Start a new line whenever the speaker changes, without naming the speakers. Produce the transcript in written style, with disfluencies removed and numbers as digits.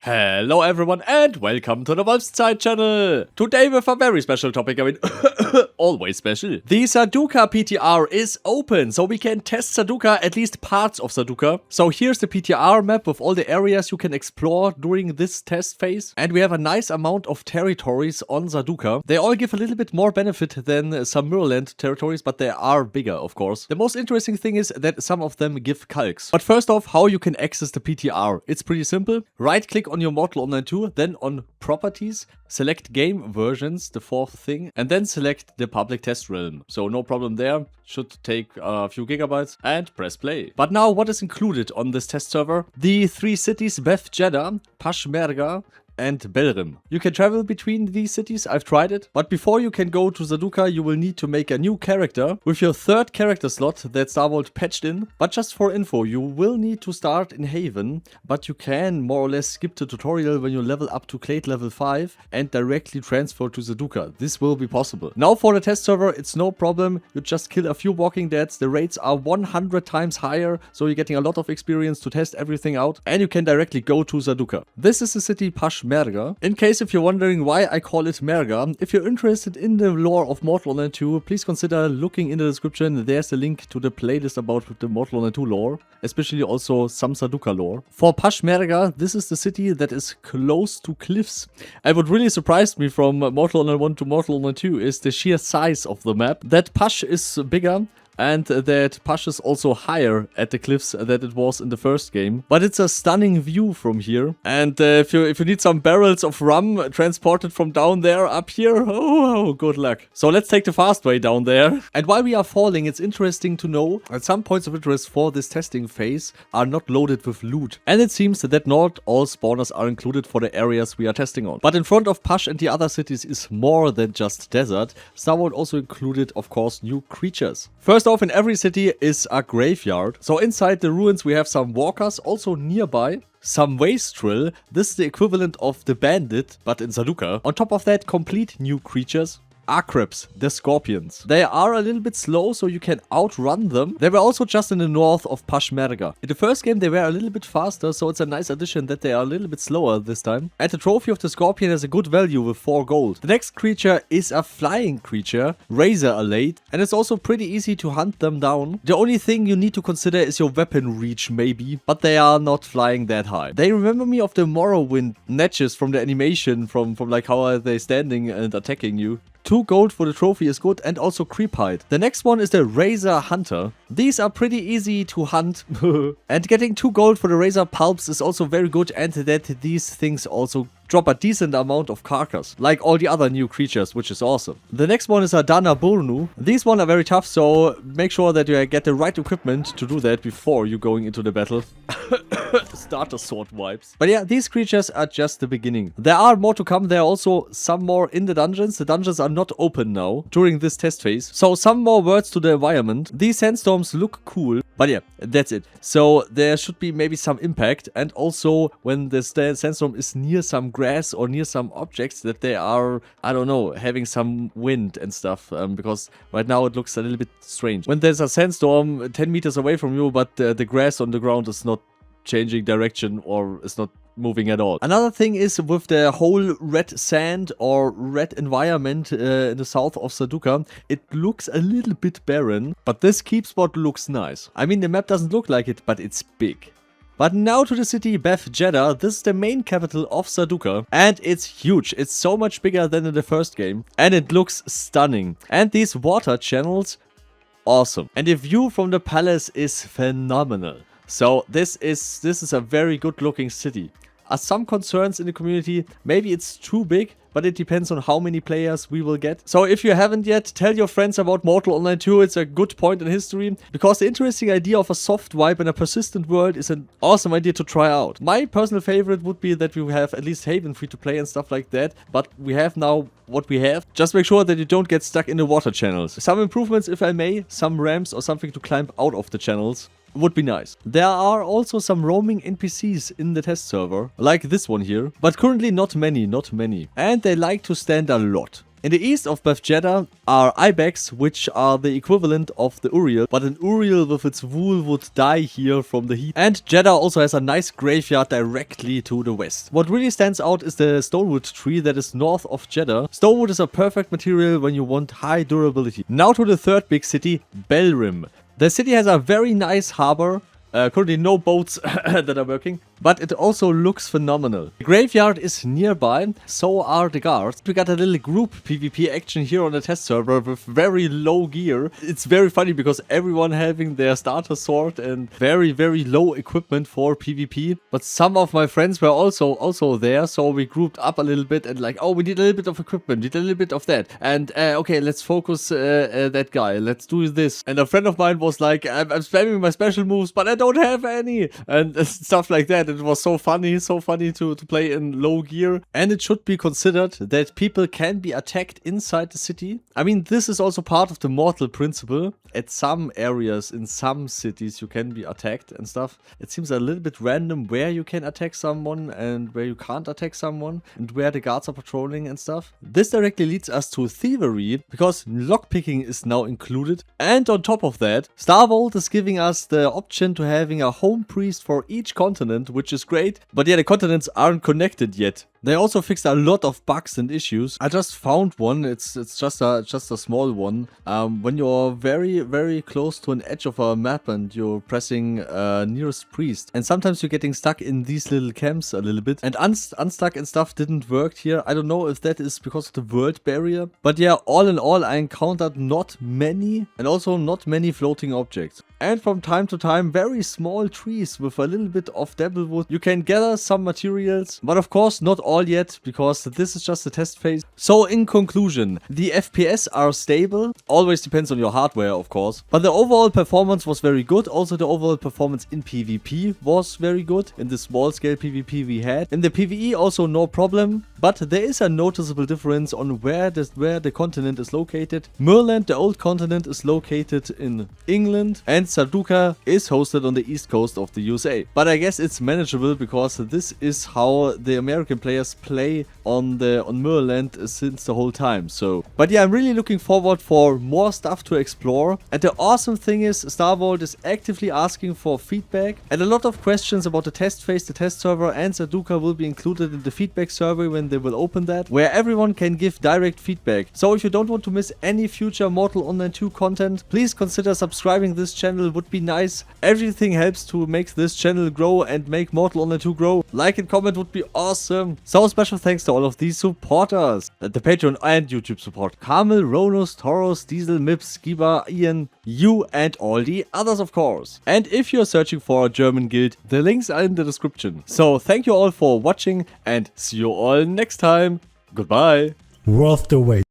Hello everyone and welcome to the Wolfszeit channel! Today with a very special topic, I mean, always special. The Sarducaa PTR is open, so we can test Sarducaa, at least parts of Sarducaa. So here's the PTR map with all the areas you can explore during this test phase. And we have a nice amount of territories on Sarducaa. They all give a little bit more benefit than some Mirrorland territories, but they are bigger, of course. The most interesting thing is that some of them give calcs. But first off, how you can access the PTR. It's pretty simple. Right click on your Mortal Online 2, then on Properties, select Game Versions, the fourth thing, and then select the Public Test Realm. So no problem there, should take a few gigabytes, and press play. But now what is included on this test server? The three cities Beth Jeddah, Pashmerga, and Belrim. You can travel between these cities, I've tried it, but before you can go to Sarducaa you will need to make a new character with your third character slot that Starvolt patched in. But just for info, you will need to start in Haven, but you can more or less skip the tutorial when you level up to Clade level 5 and directly transfer to Sarducaa. This will be possible. Now for the test server, it's no problem, you just kill a few Walking Deads, the rates are 100 times higher, so you're getting a lot of experience to test everything out, and you can directly go to Sarducaa. This is the city Pashmerga. In case if you're wondering why I call it Merga, if you're interested in the lore of Mortal Online 2, please consider looking in the description. There's a link to the playlist about the Mortal Online 2 lore, especially also some Sarducaa lore. For Pashmerga, this is the city that is close to cliffs. And what really surprised me from Mortal Online 1 to Mortal Online 2 is the sheer size of the map. That Pash is bigger, and that Pash is also higher at the cliffs than it was in the first game. But it's a stunning view from here. And if you need some barrels of rum transported from down there up here, oh, good luck. So let's take the fast way down there. And while we are falling, it's interesting to know that some points of interest for this testing phase are not loaded with loot. And it seems that not all spawners are included for the areas we are testing on. But in front of Pash and the other cities is more than just desert. Starvolt also included, of course, new creatures. First off, in every city is a graveyard. So inside the ruins we have some walkers, also nearby some Wastrels. This is the equivalent of the bandit, but in Sarducaa. On top of that, complete new creatures. Acrebs, the scorpions. They are a little bit slow, so you can outrun them. They were also just in the north of Pashmerga. In the first game they were a little bit faster, so it's a nice addition that they are a little bit slower this time. And the trophy of the scorpion has a good value with 4 gold. The next creature is a flying creature, Alate, and it's also pretty easy to hunt them down. The only thing you need to consider is your weapon reach maybe, but they are not flying that high. They remember me of the Morrowind Natchez from the animation, from like how are they standing and attacking you. 2 gold for the trophy is good, and also creep hide. The next one is the Razor Hunter. These are pretty easy to hunt. And getting 2 gold for the Razor Pulps is also very good, and that these things also drop a decent amount of carcass, like all the other new creatures, which is awesome. The next one is a Danaburnu. These ones are very tough, so make sure that you get the right equipment to do that before you going into the battle. Starter sword vibes. But yeah, these creatures are just the beginning. There are more to come. There are also some more in the dungeons. The dungeons are not open now during this test phase. So some more words to the environment. These sandstorms look cool. But yeah, that's it. So there should be maybe some impact. And also when the sandstorm is near some grass or near some objects, that they are, I don't know, having some wind and stuff. Because right now it looks a little bit strange. When there's a sandstorm 10 meters away from you, but the grass on the ground is not changing direction or is not moving at all. Another thing is with the whole red sand or red environment in the south of Sarducaa, it looks a little bit barren, but this keep spot looks nice. I mean, the map doesn't look like it, but it's big. But now to the city Beth Jeddah. This is the main capital of Sarducaa, and it's huge. It's so much bigger than in the first game, and it looks stunning. And these water channels, awesome. And the view from the palace is phenomenal. So this is a very good looking city. Are some concerns in the community, maybe it's too big, but it depends on how many players we will get. So if you haven't yet, tell your friends about Mortal Online 2, it's a good point in history, because the interesting idea of a soft wipe and a persistent world is an awesome idea to try out. My personal favorite would be that we have at least Haven free to play and stuff like that, but we have now what we have. Just make sure that you don't get stuck in the water channels. Some improvements, if I may, some ramps or something to climb out of the channels. Would be nice. There are also some roaming NPCs in the test server, like this one here, but currently not many. And they like to stand a lot. In the east of Beth Jeddah are ibex, which are the equivalent of the Uriel, but an Uriel with its wool would die here from the heat. And Jeddah also has a nice graveyard directly to the west. What really stands out is the stonewood tree that is north of Jeddah. Stonewood is a perfect material when you want high durability. Now to the third big city, Belrim. The city has a very nice harbor. Currently no boats that are working, but it also looks phenomenal. The graveyard is nearby, so are the guards. We got a little group PvP action here on the test server with very low gear. It's very funny because everyone having their starter sword and very low equipment for PvP. But some of my friends were also there, so we grouped up a little bit and like, oh, we need a little bit of equipment, need a little bit of that. And okay, let's focus that guy, let's do this. And a friend of mine was like, I'm spamming my special moves, but I don't have any, and stuff like that. It was so funny to play in low gear. And it should be considered that people can be attacked inside the city. I mean, this is also part of the mortal principle. At some areas in some cities you can be attacked and stuff. It seems a little bit random where you can attack someone and where you can't attack someone and where the guards are patrolling and stuff. This directly leads us to thievery because lockpicking is now included. And on top of that, Starvolt is giving us the option to having a home priest for each continent, which is great. But yeah, the continents aren't connected yet. They also fixed a lot of bugs and issues. I just found one. It's just a small one. When you're very close to an edge of a map and you're pressing nearest priest, and sometimes you're getting stuck in these little camps a little bit, and unstuck and stuff didn't work here. I don't know if that is because of the world barrier, but yeah, all in all, I encountered not many and also not many floating objects. And from time to time, very small trees with a little bit of Devilwood. You can gather some materials, but of course not all yet, because this is just the test phase. So in conclusion, the FPS are stable. Always depends on your hardware, of course. But the overall performance was very good. Also the overall performance in PvP was very good. In the small scale PvP we had. In the PvE also no problem. But there is a noticeable difference on where the continent is located. Merland, the old continent, is located in England, and Sarducaa is hosted on the east coast of the USA. But I guess it's manageable because this is how the American players play on Merland since the whole time. So, but yeah, I'm really looking forward for more stuff to explore. And the awesome thing is Starvolt is actively asking for feedback, and a lot of questions about the test phase, the test server, and Sarducaa will be included in the feedback survey when they will open that, where everyone can give direct feedback. So if you don't want to miss any future Mortal Online 2 content, please consider subscribing this channel, would be nice. Everything helps to make this channel grow and make Mortal Online 2 grow. Like and comment would be awesome. So special thanks to all of these supporters. The Patreon and YouTube support. Carmel, Ronus, Taurus, Diesel, Mips, Skiba, Ian, you, and all the others, of course. And if you're searching for a German guild, the links are in the description. So thank you all for watching and see you all next time. Goodbye.
Worth the wait.